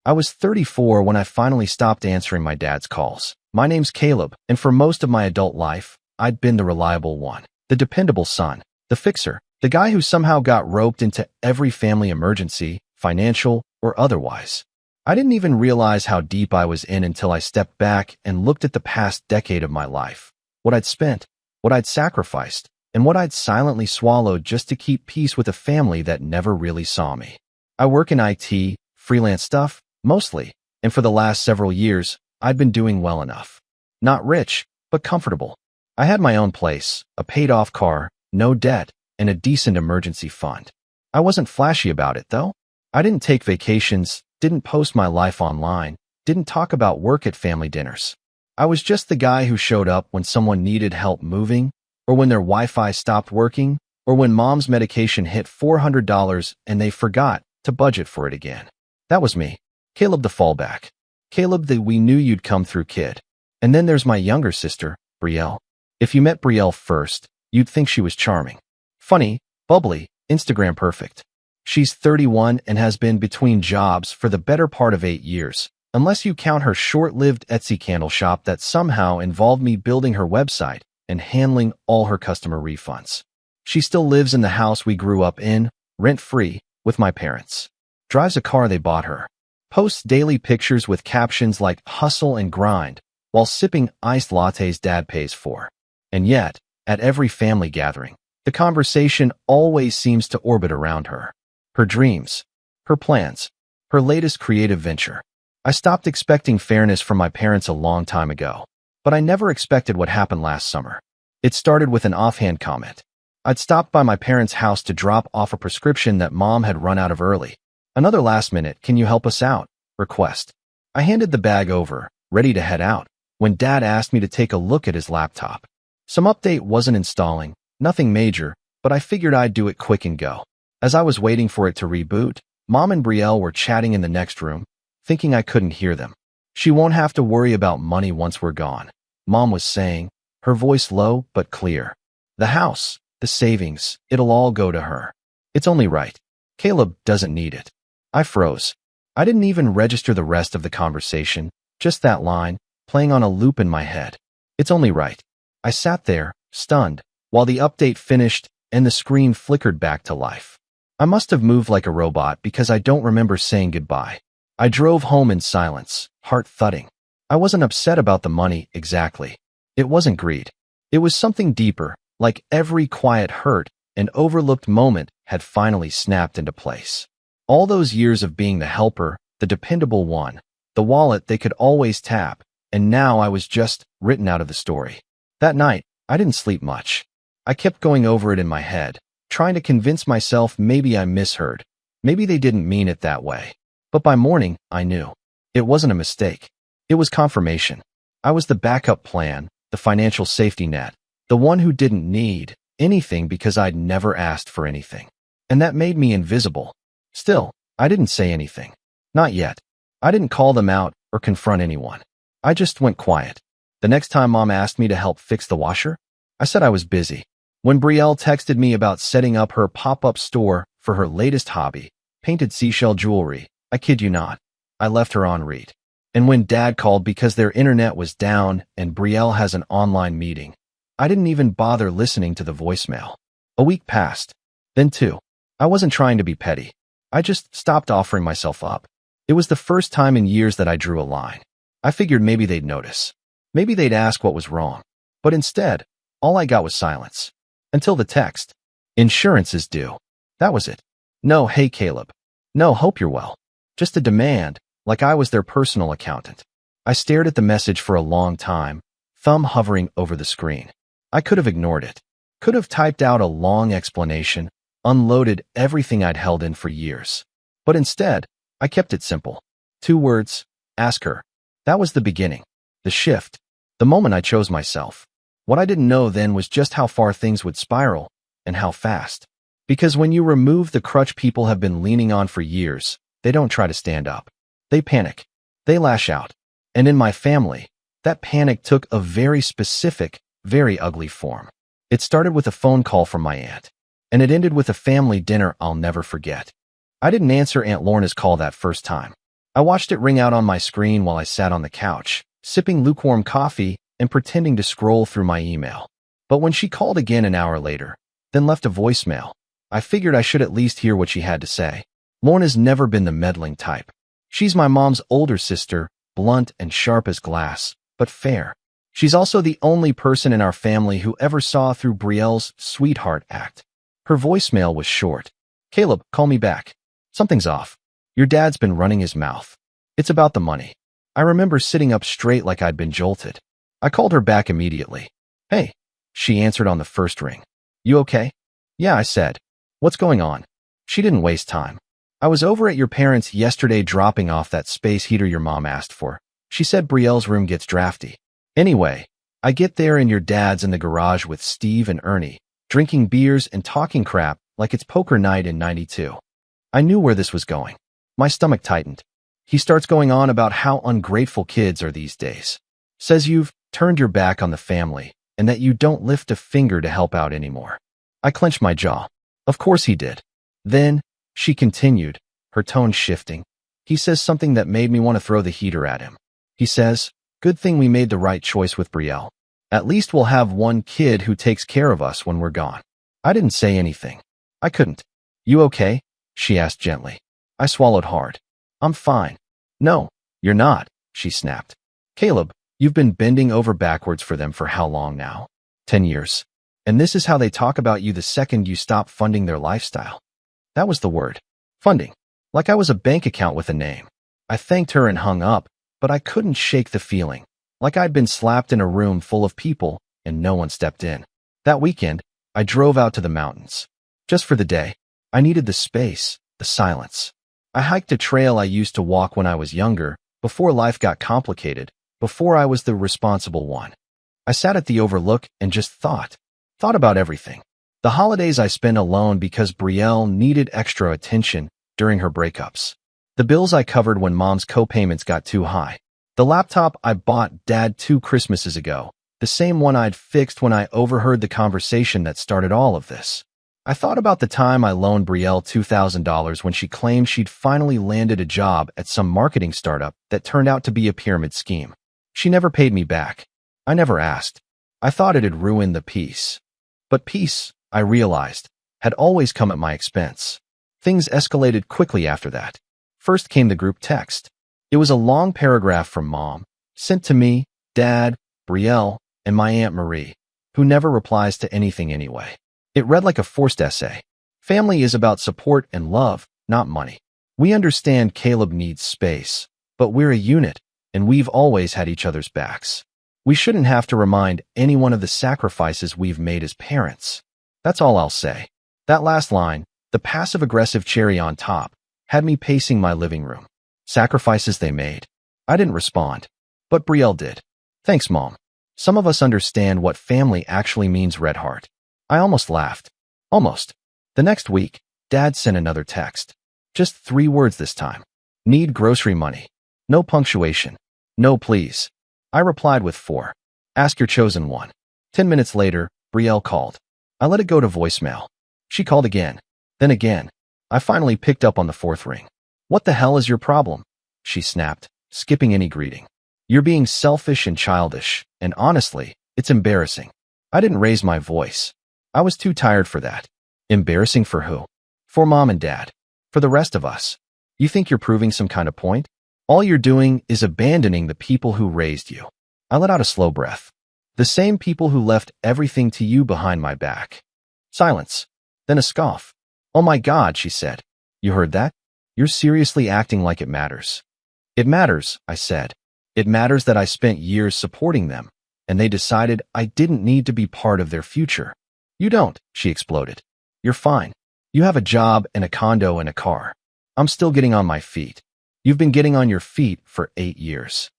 I was 34 when I finally stopped answering my dad's calls. My name's Caleb, and for most of my adult life, I'd been the reliable one, the dependable son, the fixer, the guy who somehow got roped into every family emergency, financial or otherwise. I didn't even realize how deep I was in until I stepped back and looked at the past decade of my life, what I'd spent, what I'd sacrificed, and what I'd silently swallowed just to keep peace with a family that never really saw me. I work in IT, freelance stuff, mostly, and for the last several years, I'd been doing well enough. Not rich, but comfortable. I had my own place, a paid-off car, no debt, and a decent emergency fund. I wasn't flashy about it, though. I didn't take vacations, didn't post my life online, didn't talk about work at family dinners. I was just the guy who showed up when someone needed help moving, or when their Wi-Fi stopped working, or when mom's medication hit $400 and they forgot to budget for it again. That was me. Caleb the fallback. Caleb the we knew you'd come through kid. And then there's my younger sister, Brielle. If you met Brielle first, you'd think she was charming. Funny, bubbly, Instagram perfect. She's 31 and has been between jobs for the better part of 8 years, unless you count her short-lived Etsy candle shop that somehow involved me building her website and handling all her customer refunds. She still lives in the house we grew up in, rent-free, with my parents. Drives a car they bought her. Posts daily pictures with captions like hustle and grind while sipping iced lattes dad pays for. And yet, at every family gathering, the conversation always seems to orbit around her. Her dreams, her plans, her latest creative venture. I stopped expecting fairness from my parents a long time ago, but I never expected what happened last summer. It started with an offhand comment. I'd stopped by my parents' house to drop off a prescription that mom had run out of early. Another last-minute, can you help us out? Request. I handed the bag over, ready to head out, when Dad asked me to take a look at his laptop. Some update wasn't installing, nothing major, but I figured I'd do it quick and go. As I was waiting for it to reboot, Mom and Brielle were chatting in the next room, thinking I couldn't hear them. She won't have to worry about money once we're gone, Mom was saying, her voice low but clear. The house, the savings, it'll all go to her. It's only right. Caleb doesn't need it. I froze. I didn't even register the rest of the conversation, just that line, playing on a loop in my head. It's only right. I sat there, stunned, while the update finished and the screen flickered back to life. I must have moved like a robot because I don't remember saying goodbye. I drove home in silence, heart thudding. I wasn't upset about the money, exactly. It wasn't greed. It was something deeper, like every quiet hurt and overlooked moment had finally snapped into place. All those years of being the helper, the dependable one, the wallet they could always tap, and now I was just written out of the story. That night, I didn't sleep much. I kept going over it in my head, trying to convince myself maybe I misheard. Maybe they didn't mean it that way. But by morning, I knew. It wasn't a mistake. It was confirmation. I was the backup plan, the financial safety net, the one who didn't need anything because I'd never asked for anything. And that made me invisible. Still, I didn't say anything. Not yet. I didn't call them out or confront anyone. I just went quiet. The next time Mom asked me to help fix the washer, I said I was busy. When Brielle texted me about setting up her pop-up store for her latest hobby, painted seashell jewelry, I kid you not, I left her on read. And when Dad called because their internet was down and Brielle has an online meeting, I didn't even bother listening to the voicemail. A week passed. Then 2. I wasn't trying to be petty. I just stopped offering myself up. It was the first time in years that I drew a line. I figured maybe they'd notice. Maybe they'd ask what was wrong. But instead, all I got was silence. Until the text. Insurance is due. That was it. No, hey Caleb. No, hope you're well. Just a demand, like I was their personal accountant. I stared at the message for a long time, thumb hovering over the screen. I could have ignored it. Could have typed out a long explanation, unloaded everything I'd held in for years. But instead, I kept it simple. 2 words, ask her. That was the beginning, the shift, the moment I chose myself. What I didn't know then was just how far things would spiral, and how fast. Because when you remove the crutch people have been leaning on for years, they don't try to stand up. They panic. They lash out. And in my family, that panic took a very specific, very ugly form. It started with a phone call from my aunt. And it ended with a family dinner I'll never forget. I didn't answer Aunt Lorna's call that first time. I watched it ring out on my screen while I sat on the couch, sipping lukewarm coffee and pretending to scroll through my email. But when she called again an hour later, then left a voicemail, I figured I should at least hear what she had to say. Lorna's never been the meddling type. She's my mom's older sister, blunt and sharp as glass, but fair. She's also the only person in our family who ever saw through Brielle's sweetheart act. Her voicemail was short. Caleb, call me back. Something's off. Your dad's been running his mouth. It's about the money. I remember sitting up straight like I'd been jolted. I called her back immediately. Hey, she answered on the first ring. You okay? Yeah, I said. What's going on? She didn't waste time. I was over at your parents' yesterday dropping off that space heater your mom asked for. She said Brielle's room gets drafty. Anyway, I get there and your dad's in the garage with Steve and Ernie, drinking beers and talking crap like it's poker night in '92. I knew where this was going. My stomach tightened. He starts going on about how ungrateful kids are these days. Says you've turned your back on the family and that you don't lift a finger to help out anymore. I clenched my jaw. Of course he did. Then, she continued, her tone shifting. He says something that made me want to throw the heater at him. He says, good thing we made the right choice with Brielle. At least we'll have one kid who takes care of us when we're gone. I didn't say anything. I couldn't. You okay? She asked gently. I swallowed hard. I'm fine. No, you're not, she snapped. Caleb, you've been bending over backwards for them for how long now? 10 years. And this is how they talk about you the second you stop funding their lifestyle. That was the word. Funding. Like I was a bank account with a name. I thanked her and hung up, but I couldn't shake the feeling. Like I'd been slapped in a room full of people and no one stepped in. That weekend, I drove out to the mountains. Just for the day. I needed the space, the silence. I hiked a trail I used to walk when I was younger, before life got complicated, before I was the responsible one. I sat at the overlook and just thought about everything. The holidays I spent alone because Brielle needed extra attention during her breakups. The bills I covered when mom's co-payments got too high. The laptop I bought dad 2 Christmases ago, the same one I'd fixed when I overheard the conversation that started all of this. I thought about the time I loaned Brielle $2,000 when she claimed she'd finally landed a job at some marketing startup that turned out to be a pyramid scheme. She never paid me back. I never asked. I thought it'd ruin the peace. But peace, I realized, had always come at my expense. Things escalated quickly after that. First came the group text. It was a long paragraph from Mom, sent to me, Dad, Brielle, and my Aunt Marie, who never replies to anything anyway. It read like a forced essay. Family is about support and love, not money. We understand Caleb needs space, but we're a unit, and we've always had each other's backs. We shouldn't have to remind anyone of the sacrifices we've made as parents. That's all I'll say. That last line, the passive-aggressive cherry on top, had me pacing my living room. Sacrifices they made. I didn't respond, but Brielle did. Thanks, Mom. Some of us understand what family actually means, Redheart. I almost laughed. Almost. The next week, Dad sent another text. Just 3 words this time. Need grocery money. No punctuation. No please. I replied with 4. Ask your chosen one. 10 minutes later, Brielle called. I let it go to voicemail. She called again. Then again. I finally picked up on the 4th ring. What the hell is your problem? She snapped, skipping any greeting. You're being selfish and childish, and honestly, it's embarrassing. I didn't raise my voice. I was too tired for that. Embarrassing for who? For Mom and Dad. For the rest of us. You think you're proving some kind of point? All you're doing is abandoning the people who raised you. I let out a slow breath. The same people who left everything to you behind my back. Silence. Then a scoff. Oh my God, she said. You heard that? You're seriously acting like it matters. It matters, I said. It matters that I spent years supporting them, and they decided I didn't need to be part of their future. You don't, she exploded. You're fine. You have a job and a condo and a car. I'm still getting on my feet. You've been getting on your feet for 8 years.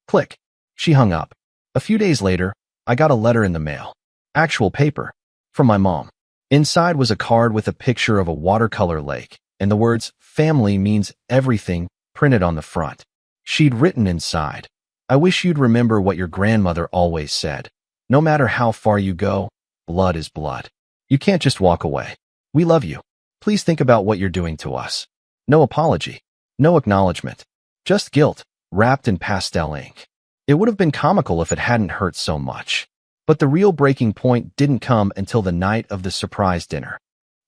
Click. She hung up. A few days later, I got a letter in the mail. Actual paper. From my mom. Inside was a card with a picture of a watercolor lake, and the words, family means everything, printed on the front. She'd written inside, I wish you'd remember what your grandmother always said. No matter how far you go, blood is blood. You can't just walk away. We love you. Please think about what you're doing to us. No apology. No acknowledgement. Just guilt, wrapped in pastel ink. It would have been comical if it hadn't hurt so much. But the real breaking point didn't come until the night of the surprise dinner.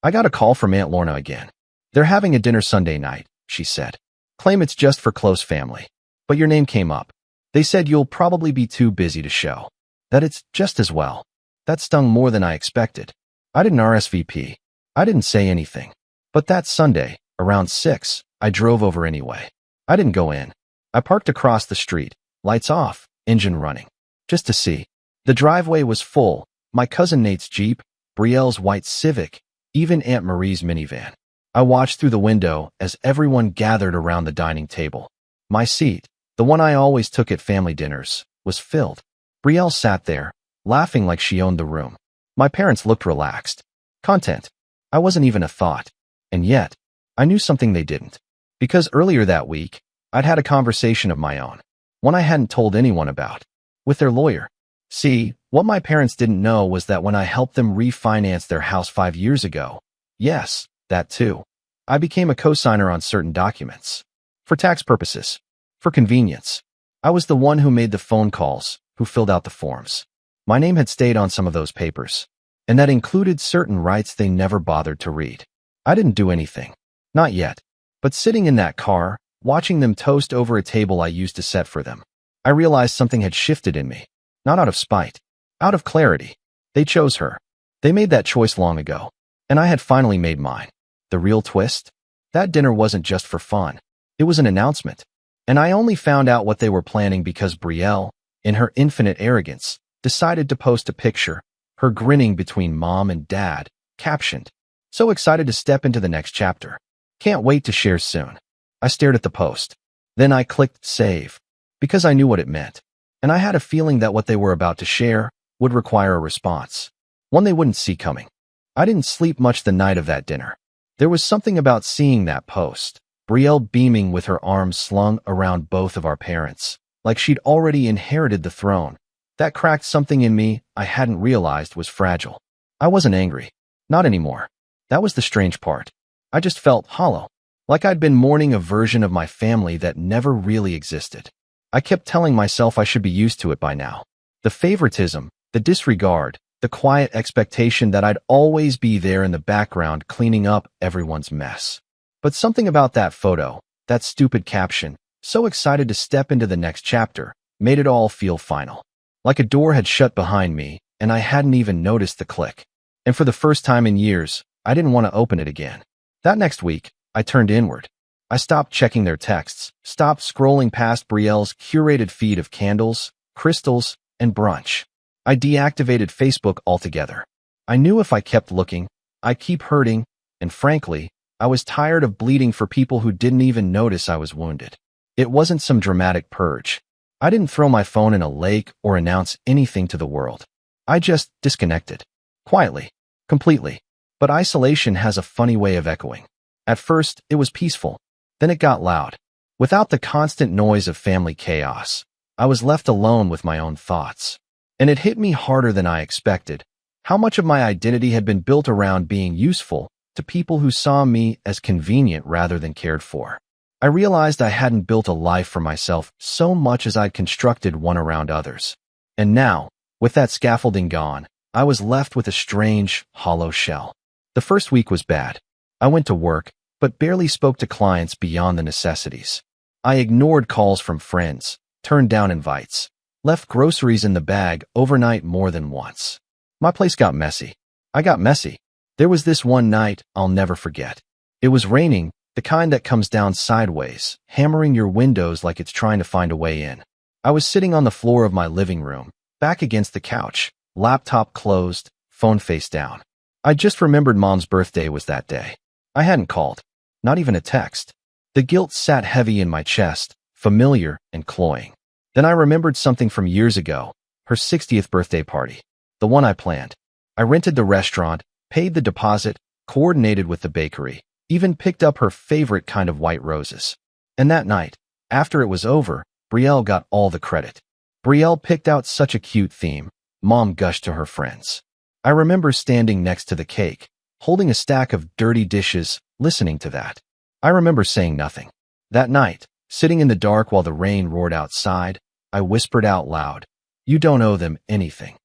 I got a call from Aunt Lorna again. "They're having a dinner Sunday night," she said. "Claim it's just for close family. But your name came up. They said you'll probably be too busy to show. That it's just as well." That stung more than I expected. I didn't RSVP. I didn't say anything. But that Sunday, around 6, I drove over anyway. I didn't go in. I parked across the street, lights off, engine running, just to see. The driveway was full, my cousin Nate's Jeep, Brielle's white Civic, even Aunt Marie's minivan. I watched through the window as everyone gathered around the dining table. My seat, the one I always took at family dinners, was filled. Brielle sat there, laughing like she owned the room. My parents looked relaxed. Content. I wasn't even a thought. And yet, I knew something they didn't. Because earlier that week, I'd had a conversation of my own, one I hadn't told anyone about, with their lawyer. See, what my parents didn't know was that when I helped them refinance their house 5 years ago, yes, that too, I became a co-signer on certain documents. For tax purposes. For convenience. I was the one who made the phone calls, who filled out the forms. My name had stayed on some of those papers, and that included certain rights they never bothered to read. I didn't do anything. Not yet. But sitting in that car, watching them toast over a table I used to set for them, I realized something had shifted in me. Not out of spite. Out of clarity. They chose her. They made that choice long ago. And I had finally made mine. The real twist? That dinner wasn't just for fun. It was an announcement. And I only found out what they were planning because Brielle, in her infinite arrogance, decided to post a picture, her grinning between mom and dad, captioned, "So excited to step into the next chapter. Can't wait to share soon." I stared at the post. Then I clicked save, because I knew what it meant. And I had a feeling that what they were about to share would require a response, one they wouldn't see coming. I didn't sleep much the night of that dinner. There was something about seeing that post, Brielle beaming with her arms slung around both of our parents, like she'd already inherited the throne, that cracked something in me I hadn't realized was fragile. I wasn't angry. Not anymore. That was the strange part. I just felt hollow, like I'd been mourning a version of my family that never really existed. I kept telling myself I should be used to it by now. The favoritism, the disregard, the quiet expectation that I'd always be there in the background cleaning up everyone's mess. But something about that photo, that stupid caption, "So excited to step into the next chapter," made it all feel final. Like a door had shut behind me, and I hadn't even noticed the click. And for the first time in years, I didn't want to open it again. That next week, I turned inward. I stopped checking their texts, stopped scrolling past Brielle's curated feed of candles, crystals, and brunch. I deactivated Facebook altogether. I knew if I kept looking, I'd keep hurting, and frankly, I was tired of bleeding for people who didn't even notice I was wounded. It wasn't some dramatic purge. I didn't throw my phone in a lake or announce anything to the world. I just disconnected. Quietly. Completely. But isolation has a funny way of echoing. At first, it was peaceful. Then it got loud. Without the constant noise of family chaos, I was left alone with my own thoughts. And it hit me harder than I expected. How much of my identity had been built around being useful to people who saw me as convenient rather than cared for. I realized I hadn't built a life for myself so much as I'd constructed one around others. And now, with that scaffolding gone, I was left with a strange, hollow shell. The first week was bad. I went to work, but barely spoke to clients beyond the necessities. I ignored calls from friends, turned down invites, left groceries in the bag overnight more than once. My place got messy. I got messy. There was this one night I'll never forget. It was raining, the kind that comes down sideways, hammering your windows like it's trying to find a way in. I was sitting on the floor of my living room, back against the couch, laptop closed, phone face down. I just remembered Mom's birthday was that day. I hadn't called. Not even a text. The guilt sat heavy in my chest, familiar and cloying. Then I remembered something from years ago, her 60th birthday party. The one I planned. I rented the restaurant, paid the deposit, coordinated with the bakery, even picked up her favorite kind of white roses. And that night, after it was over, Brielle got all the credit. Brielle picked out such a cute theme. Mom gushed to her friends. I remember standing next to the cake, holding a stack of dirty dishes, listening to that. I remember saying nothing. That night, Sitting in the dark while the rain roared outside, I whispered out loud, "You don't owe them anything."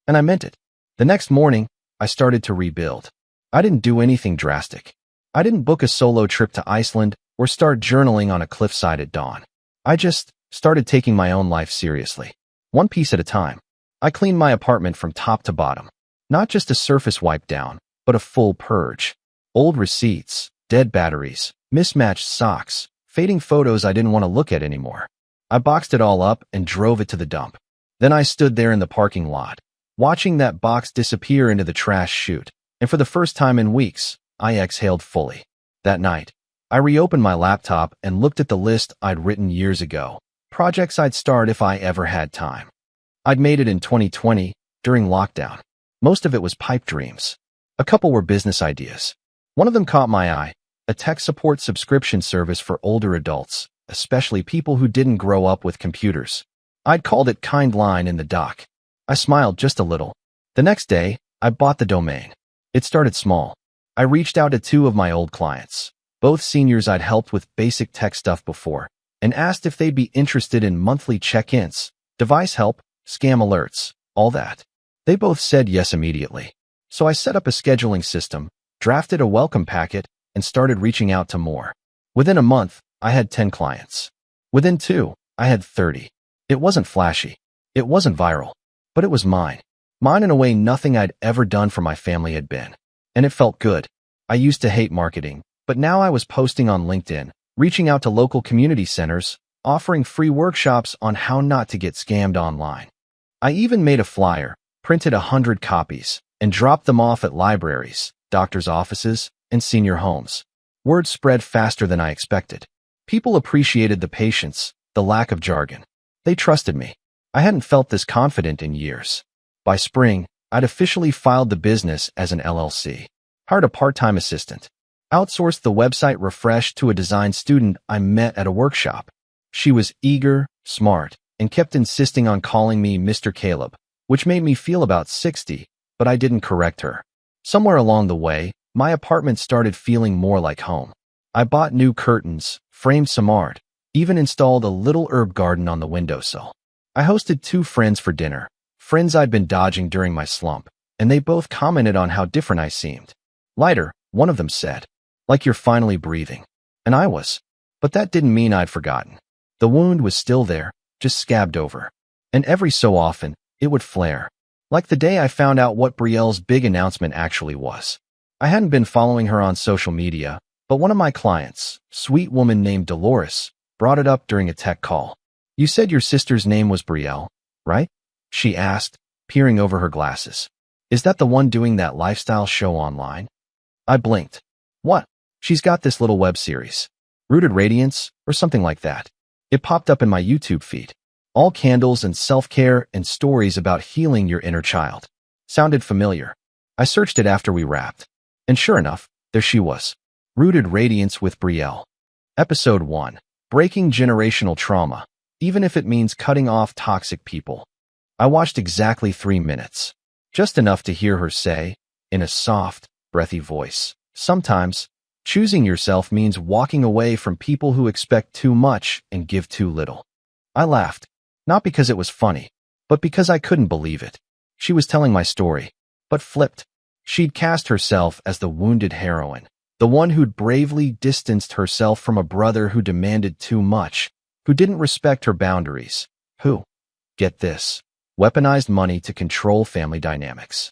And I meant it. The next morning, I started to rebuild. I didn't do anything drastic. I didn't book a solo trip to Iceland or start journaling on a cliffside at dawn. I just started taking my own life seriously, one piece at a time. I cleaned my apartment from top to bottom. Not just a surface wipe down, but a full purge. Old receipts, dead batteries, mismatched socks, fading photos I didn't want to look at anymore. I boxed it all up and drove it to the dump. Then I stood there in the parking lot, watching that box disappear into the trash chute, and for the first time in weeks, I exhaled fully. That night, I reopened my laptop and looked at the list I'd written years ago, projects I'd start if I ever had time. I'd made it in 2020, during lockdown. Most of it was pipe dreams. A couple were business ideas. One of them caught my eye, a tech support subscription service for older adults, especially people who didn't grow up with computers. I'd called it Kind Line in the doc. I smiled just a little. The next day, I bought the domain. It started small. I reached out to two of my old clients, both seniors I'd helped with basic tech stuff before, and asked if they'd be interested in monthly check-ins, device help, scam alerts, all that. They both said yes immediately. So I set up a scheduling system, drafted a welcome packet, and started reaching out to more. Within a month, I had 10 clients. Within 2, I had 30. It wasn't flashy. It wasn't viral. But it was mine. Mine in a way nothing I'd ever done for my family had been. And it felt good. I used to hate marketing, but now I was posting on LinkedIn, reaching out to local community centers, offering free workshops on how not to get scammed online. I even made a flyer, printed 100 copies, and dropped them off at libraries, doctors' offices, and senior homes. Word spread faster than I expected. People appreciated the patience, the lack of jargon. They trusted me. I hadn't felt this confident in years. By spring, I'd officially filed the business as an LLC, hired a part-time assistant, outsourced the website refresh to a design student I met at a workshop. She was eager, smart, and kept insisting on calling me Mr. Caleb, which made me feel about 60, but I didn't correct her. Somewhere along the way, my apartment started feeling more like home. I bought new curtains, framed some art, even installed a little herb garden on the windowsill. I hosted 2 friends for dinner, friends I'd been dodging during my slump, and they both commented on how different I seemed. Lighter, one of them said. Like you're finally breathing. And I was. But that didn't mean I'd forgotten. The wound was still there, just scabbed over. And every so often, it would flare. Like the day I found out what Brielle's big announcement actually was. I hadn't been following her on social media, but one of my clients, sweet woman named Dolores, brought it up during a tech call. "You said your sister's name was Brielle, right?" she asked, peering over her glasses. "Is that the one doing that lifestyle show online?" I blinked. "What?" "She's got this little web series. Rooted Radiance, or something like that." It popped up in my YouTube feed. All candles and self-care and stories about healing your inner child. Sounded familiar. I searched it after we wrapped. And sure enough, there she was. Rooted Radiance with Brielle. Episode 1. Breaking generational trauma, even if it means cutting off toxic people. I watched exactly 3 minutes. Just enough to hear her say, in a soft, breathy voice, "Sometimes, choosing yourself means walking away from people who expect too much and give too little." I laughed, not because it was funny, but because I couldn't believe it. She was telling my story, but flipped. She'd cast herself as the wounded heroine, the one who'd bravely distanced herself from a brother who demanded too much, who didn't respect her boundaries, who, get this, weaponized money to control family dynamics.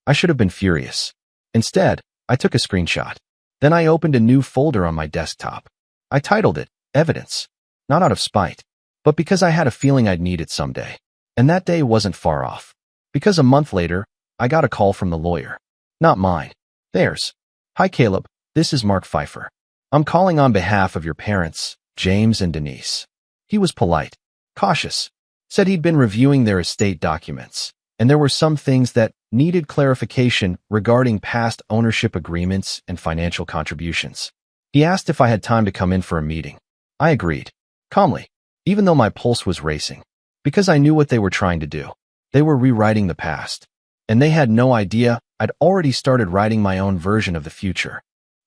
I should have been furious. Instead, I took a screenshot. Then I opened a new folder on my desktop. I titled it, Evidence, not out of spite, but because I had a feeling I'd need it someday. And that day wasn't far off. Because a month later, I got a call from the lawyer. Not mine. Theirs. "Hi Caleb, this is Mark Pfeiffer. I'm calling on behalf of your parents, James and Denise." He was polite, cautious, said he'd been reviewing their estate documents, and there were some things that needed clarification regarding past ownership agreements and financial contributions. He asked if I had time to come in for a meeting. I agreed, calmly, even though my pulse was racing, because I knew what they were trying to do. They were rewriting the past, and they had no idea I'd already started writing my own version of the future.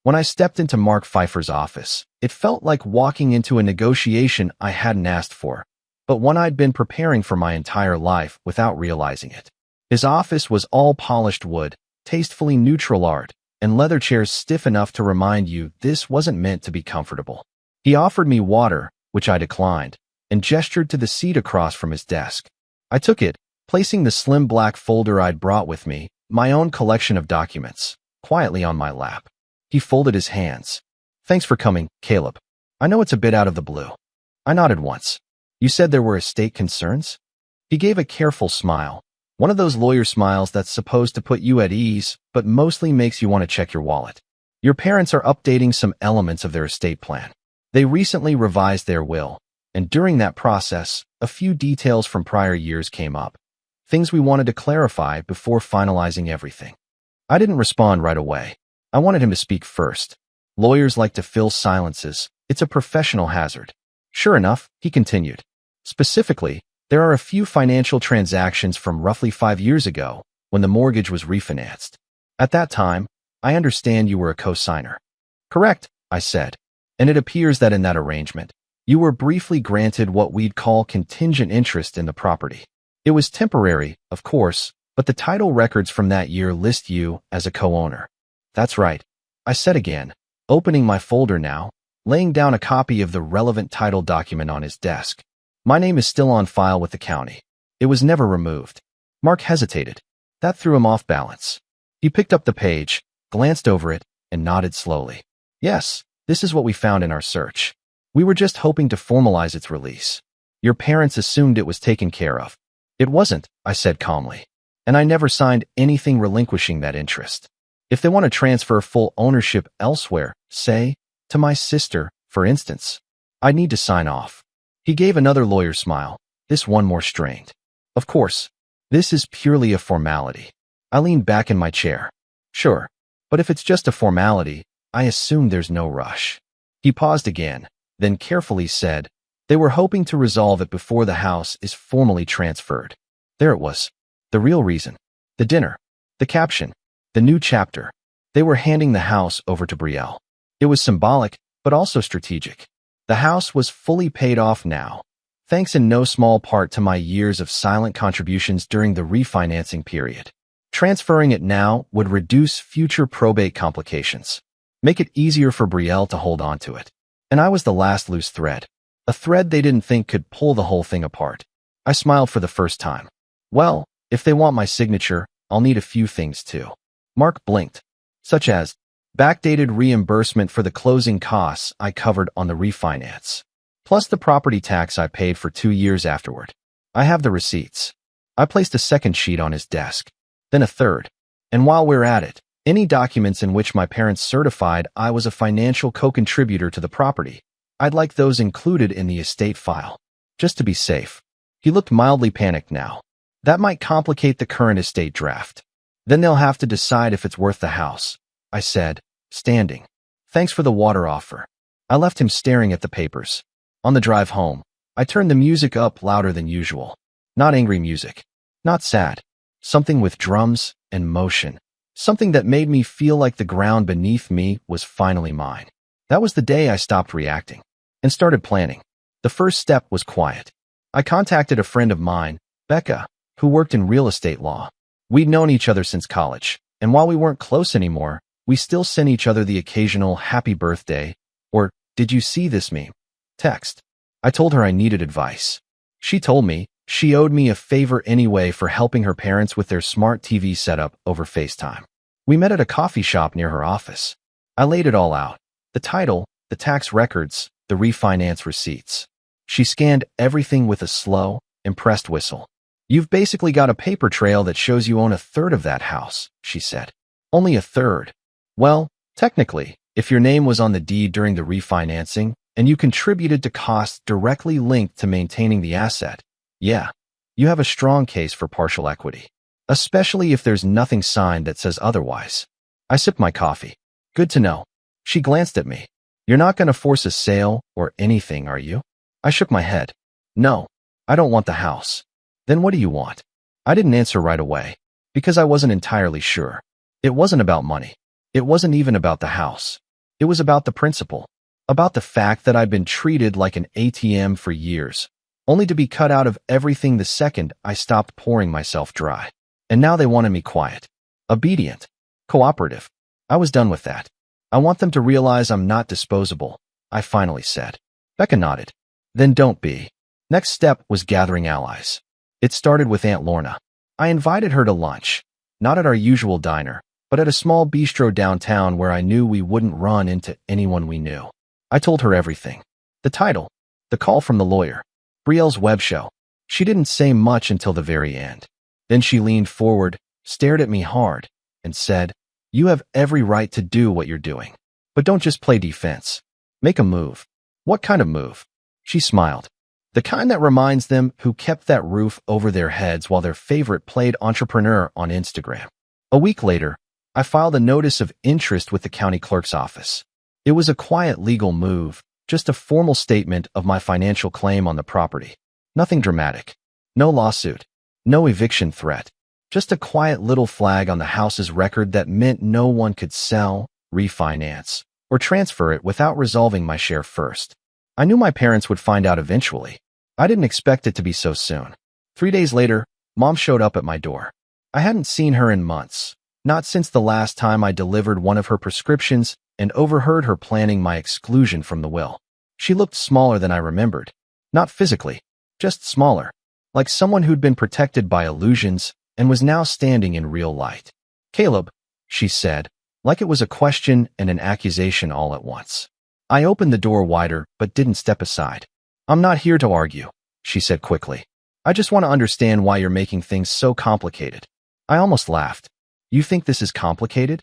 When I stepped into Mark Pfeiffer's office, it felt like walking into a negotiation I hadn't asked for, but one I'd been preparing for my entire life without realizing it. His office was all polished wood, tastefully neutral art, and leather chairs stiff enough to remind you this wasn't meant to be comfortable. He offered me water, which I declined, and gestured to the seat across from his desk. I took it, placing the slim black folder I'd brought with me, my own collection of documents, quietly on my lap. He folded his hands. "Thanks for coming, Caleb. I know it's a bit out of the blue." I nodded once. "You said there were estate concerns?" He gave a careful smile, one of those lawyer smiles that's supposed to put you at ease, but mostly makes you want to check your wallet. "Your parents are updating some elements of their estate plan. They recently revised their will, and during that process, a few details from prior years came up. Things we wanted to clarify before finalizing everything." I didn't respond right away. I wanted him to speak first. Lawyers like to fill silences. It's a professional hazard. Sure enough, he continued. "Specifically, there are a few financial transactions from roughly 5 years ago when the mortgage was refinanced. At that time, I understand you were a co-signer." "Correct," I said. "And it appears that in that arrangement, you were briefly granted what we'd call contingent interest in the property. It was temporary, of course, but the title records from that year list you as a co-owner." "That's right," I said again, opening my folder now, laying down a copy of the relevant title document on his desk. "My name is still on file with the county. It was never removed." Mark hesitated. That threw him off balance. He picked up the page, glanced over it, and nodded slowly. "Yes, this is what we found in our search. We were just hoping to formalize its release. Your parents assumed it was taken care of." "It wasn't," I said calmly. "And I never signed anything relinquishing that interest. If they want to transfer full ownership elsewhere, say, to my sister, for instance, I'd need to sign off." He gave another lawyer smile, this one more strained. "Of course, this is purely a formality." I leaned back in my chair. "Sure, but if it's just a formality, I assume there's no rush." He paused again, then carefully said, "They were hoping to resolve it before the house is formally transferred." There it was. The real reason. The dinner. The caption. The new chapter. They were handing the house over to Brielle. It was symbolic, but also strategic. The house was fully paid off now, thanks in no small part to my years of silent contributions during the refinancing period. Transferring it now would reduce future probate complications, make it easier for Brielle to hold on to it. And I was the last loose thread, a thread they didn't think could pull the whole thing apart. I smiled for the first time. "Well, if they want my signature, I'll need a few things too." Mark blinked, such as backdated reimbursement for the closing costs I covered on the refinance, plus the property tax I paid for 2 years afterward. "I have the receipts." I placed a second sheet on his desk, then a third. "And while we're at it, any documents in which my parents certified I was a financial co-contributor to the property, I'd like those included in the estate file, just to be safe." He looked mildly panicked now. "That might complicate the current estate draft. Then they'll have to decide if it's worth the house," I said, standing. "Thanks for the water offer." I left him staring at the papers. On the drive home, I turned the music up louder than usual. Not angry music. Not sad. Something with drums and motion. Something that made me feel like the ground beneath me was finally mine. That was the day I stopped reacting and started planning. The first step was quiet. I contacted a friend of mine, Becca, who worked in real estate law. We'd known each other since college, and while we weren't close anymore, we still sent each other the occasional happy birthday or "did you see this meme?" text. I told her I needed advice. She told me she owed me a favor anyway for helping her parents with their smart TV setup over FaceTime. We met at a coffee shop near her office. I laid it all out. The title, the tax records, the refinance receipts. She scanned everything with a slow, impressed whistle. "You've basically got a paper trail that shows you own a third of that house," she said. "Only a third?" "Well, technically, if your name was on the deed during the refinancing and you contributed to costs directly linked to maintaining the asset, yeah, you have a strong case for partial equity, especially if there's nothing signed that says otherwise." I sipped my coffee. "Good to know." She glanced at me. "You're not going to force a sale or anything, are you?" I shook my head. "No, I don't want the house." "Then what do you want?" I didn't answer right away, because I wasn't entirely sure. It wasn't about money. It wasn't even about the house. It was about the principle, about the fact that I'd been treated like an ATM for years, only to be cut out of everything the second I stopped pouring myself dry. And now they wanted me quiet, obedient, cooperative. I was done with that. I want them to realize I'm not disposable, I finally said. Becca nodded. Then don't be. Next step was gathering allies. It started with Aunt Lorna. I invited her to lunch, not at our usual diner, but at a small bistro downtown where I knew we wouldn't run into anyone we knew. I told her everything. The title, the call from the lawyer, Brielle's web show. She didn't say much until the very end. Then she leaned forward, stared at me hard, and said, "You have every right to do what you're doing. But don't just play defense. Make a move." "What kind of move?" She smiled. "The kind that reminds them who kept that roof over their heads while their favorite played entrepreneur on Instagram." A week later, I filed a notice of interest with the county clerk's office. It was a quiet legal move, just a formal statement of my financial claim on the property. Nothing dramatic. No lawsuit. No eviction threat. Just a quiet little flag on the house's record that meant no one could sell, refinance, or transfer it without resolving my share first. I knew my parents would find out eventually. I didn't expect it to be so soon. 3 days later, Mom showed up at my door. I hadn't seen her in months, not since the last time I delivered one of her prescriptions and overheard her planning my exclusion from the will. She looked smaller than I remembered. Not physically, just smaller, like someone who'd been protected by illusions and was now standing in real light. "Caleb," she said, like it was a question and an accusation all at once. I opened the door wider but didn't step aside. "I'm not here to argue," she said quickly. "I just want to understand why you're making things so complicated." I almost laughed. "You think this is complicated?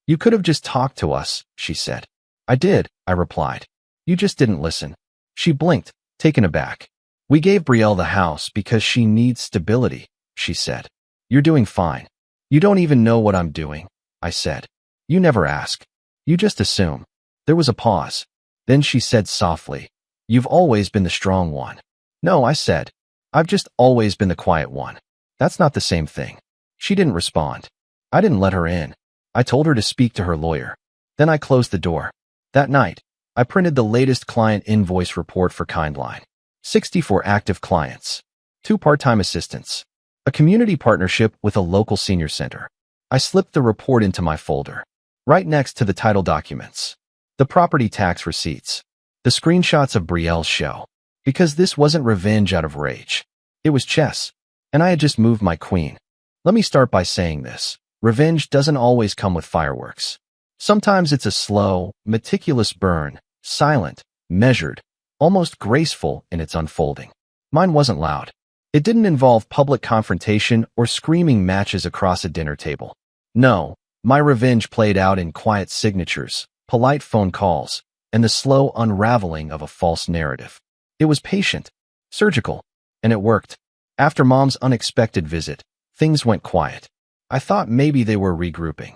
You could have just talked to us," she said. "I did," I replied. "You just didn't listen." She blinked, taken aback. "We gave Brielle the house because she needs stability," she said. "You're doing fine." "You don't even know what I'm doing," I said. "You never ask. You just assume." There was a pause. Then she said softly, "You've always been the strong one." "No," I said. "I've just always been the quiet one." "That's not the same thing." She didn't respond. I didn't let her in. I told her to speak to her lawyer. Then I closed the door. That night, I printed the latest client invoice report for Kindline. 64 active clients, 2 part-time assistants, a community partnership with a local senior center. I slipped the report into my folder, right next to the title documents, the property tax receipts, the screenshots of Brielle's show. Because this wasn't revenge out of rage. It was chess, and I had just moved my queen. Let me start by saying this. Revenge doesn't always come with fireworks. Sometimes it's a slow, meticulous burn, silent, measured, almost graceful in its unfolding. Mine wasn't loud. It didn't involve public confrontation or screaming matches across a dinner table. No, my revenge played out in quiet signatures, polite phone calls, and the slow unraveling of a false narrative. It was patient, surgical, and it worked. After Mom's unexpected visit, things went quiet. I thought maybe they were regrouping.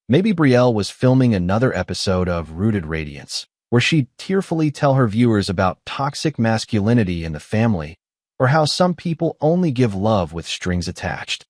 Maybe Brielle was filming another episode of Rooted Radiance, where she'd tearfully tell her viewers about toxic masculinity in the family, or how some people only give love with strings attached.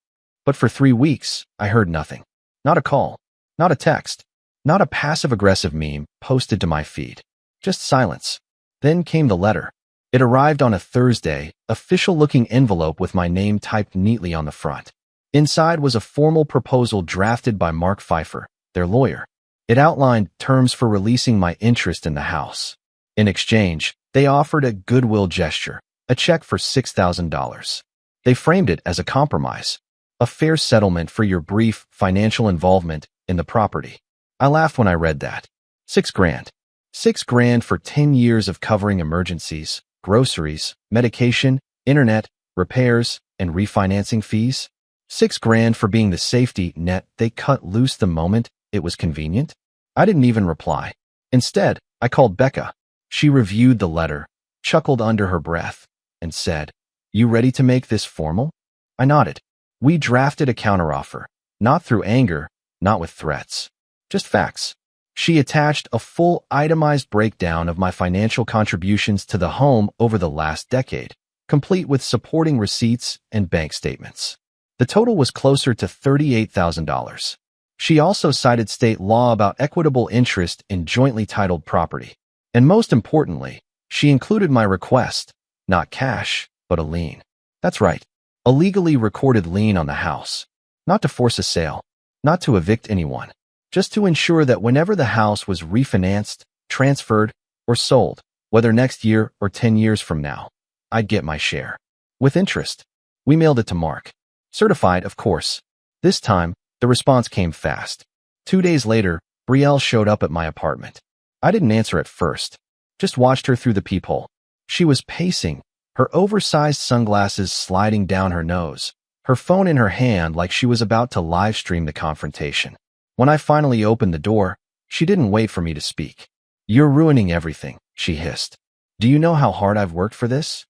But for 3 weeks, I heard nothing. Not a call, not a text, not a passive-aggressive meme posted to my feed. Just silence. Then came the letter. It arrived on a Thursday, official-looking envelope with my name typed neatly on the front. Inside was a formal proposal drafted by Mark Pfeiffer, their lawyer. It outlined terms for releasing my interest in the house. In exchange, they offered a goodwill gesture, a check for $6,000. They framed it as a compromise, a fair settlement for your brief financial involvement in the property. I laughed when I read that. $6,000. $6,000 for 10 years of covering emergencies, groceries, medication, internet, repairs, and refinancing fees? $6,000 for being the safety net they cut loose the moment it was convenient? I didn't even reply. Instead, I called Becca. She reviewed the letter, chuckled under her breath, and said, "You ready to make this formal?" I nodded. We drafted a counteroffer, not through anger, not with threats. Just facts. She attached a full itemized breakdown of my financial contributions to the home over the last decade, complete with supporting receipts and bank statements. The total was closer to $38,000. She also cited state law about equitable interest in jointly titled property. And most importantly, she included my request, not cash, but a lien. That's right, a legally recorded lien on the house. Not to force a sale, not to evict anyone, just to ensure that whenever the house was refinanced, transferred, or sold, whether next year or 10 years from now, I'd get my share. With interest. We mailed it to Mark. Certified, of course. This time, the response came fast. 2 days later, Brielle showed up at my apartment. I didn't answer at first. Just watched her through the peephole. She was pacing, her oversized sunglasses sliding down her nose, her phone in her hand like she was about to live stream the confrontation. When I finally opened the door, she didn't wait for me to speak. "You're ruining everything," she hissed. "Do you know how hard I've worked for this?"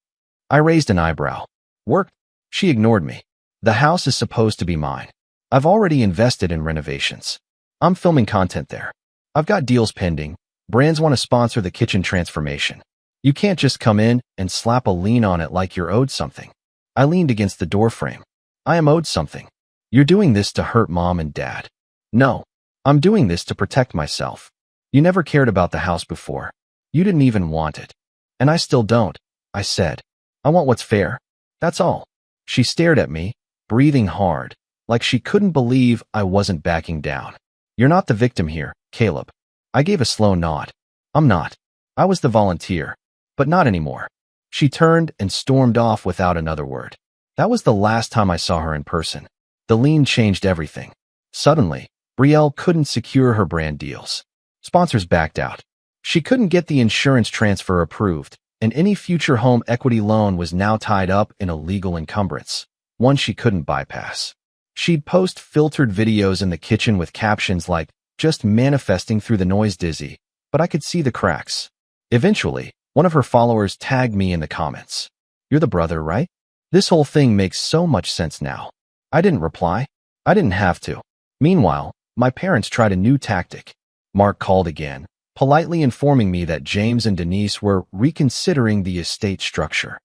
I raised an eyebrow. "Worked?" She ignored me. "The house is supposed to be mine. I've already invested in renovations. I'm filming content there. I've got deals pending. Brands want to sponsor the kitchen transformation. You can't just come in and slap a lien on it like you're owed something." I leaned against the doorframe. "I am owed something. You're doing this to hurt Mom and Dad." "No, I'm doing this to protect myself. You never cared about the house before. You didn't even want it. And I still don't," I said. "I want what's fair. That's all." She stared at me, breathing hard, like she couldn't believe I wasn't backing down. "You're not the victim here, Caleb." I gave a slow nod. "I'm not. I was the volunteer. But not anymore." She turned and stormed off without another word. That was the last time I saw her in person. The lien changed everything. Suddenly, Brielle couldn't secure her brand deals. Sponsors backed out. She couldn't get the insurance transfer approved, and any future home equity loan was now tied up in a legal encumbrance, one she couldn't bypass. She'd post filtered videos in the kitchen with captions like, "Just manifesting through the noise dizzy," but I could see the cracks. Eventually, one of her followers tagged me in the comments. "You're the brother, right? This whole thing makes so much sense now." I didn't reply. I didn't have to. Meanwhile, my parents tried a new tactic. Mark called again, politely informing me that James and Denise were reconsidering the estate structure.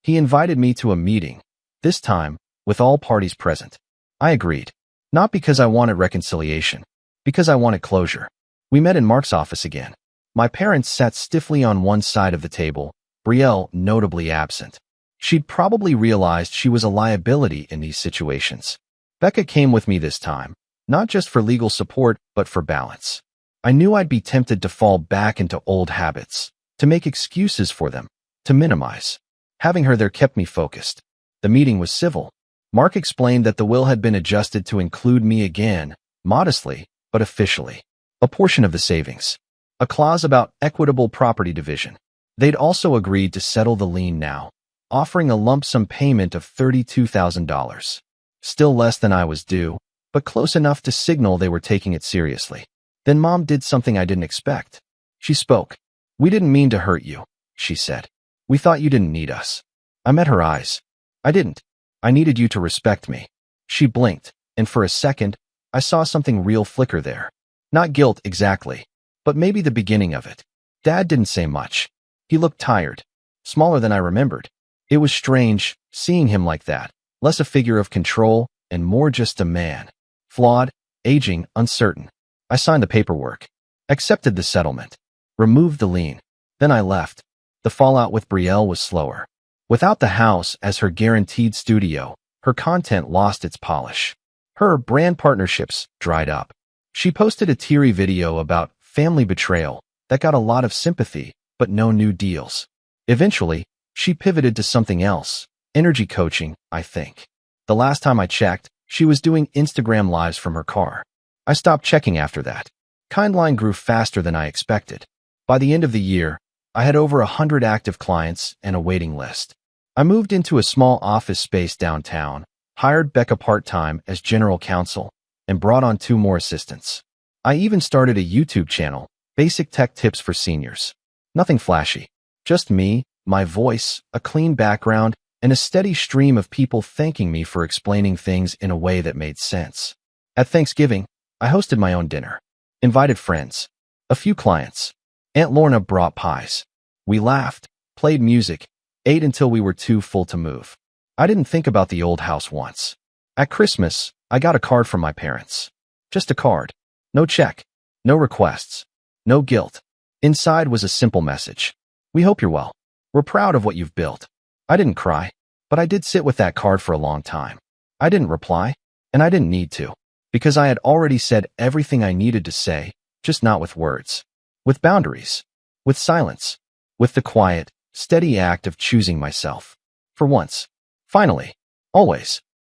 He invited me to a meeting, this time with all parties present. I agreed. Not because I wanted reconciliation, because I wanted closure. We met in Mark's office again. My parents sat stiffly on one side of the table, Brielle notably absent. She'd probably realized she was a liability in these situations. Becca came with me this time, not just for legal support, but for balance. I knew I'd be tempted to fall back into old habits, to make excuses for them, to minimize. Having her there kept me focused. The meeting was civil. Mark explained that the will had been adjusted to include me again, modestly, but officially. A portion of the savings. A clause about equitable property division. They'd also agreed to settle the lien now, offering a lump sum payment of $32,000. Still less than I was due, but close enough to signal they were taking it seriously. Then Mom did something I didn't expect. She spoke. "We didn't mean to hurt you," she said. "We thought you didn't need us." I met her eyes. "I didn't. I needed you to respect me." She blinked, and for a second, I saw something real flicker there. Not guilt exactly, but maybe the beginning of it. Dad didn't say much. He looked tired, smaller than I remembered. It was strange, seeing him like that, less a figure of control and more just a man. Flawed, aging, uncertain. I signed the paperwork, accepted the settlement, removed the lien. Then I left. The fallout with Brielle was slower. Without the house as her guaranteed studio, her content lost its polish. Her brand partnerships dried up. She posted a teary video about family betrayal that got a lot of sympathy, but no new deals. Eventually, she pivoted to something else, energy coaching, I think. The last time I checked, she was doing Instagram lives from her car. I stopped checking after that. Kindline grew faster than I expected. By the end of the year, I had over 100 active clients and a waiting list. I moved into a small office space downtown, hired Becca part-time as general counsel, and brought on 2 more assistants. I even started a YouTube channel, Basic Tech Tips for Seniors. Nothing flashy, just me, my voice, a clean background, and a steady stream of people thanking me for explaining things in a way that made sense. At Thanksgiving, I hosted my own dinner, invited friends, a few clients. Aunt Lorna brought pies. We laughed, played music, ate until we were too full to move. I didn't think about the old house once. At Christmas, I got a card from my parents. Just a card. No check. No requests. No guilt. Inside was a simple message. We hope you're well. We're proud of what you've built. I didn't cry, but I did sit with that card for a long time. I didn't reply, and I didn't need to, because I had already said everything I needed to say, just not with words. With boundaries. With silence. With the quiet, steady act of choosing myself. For once. Finally. Always.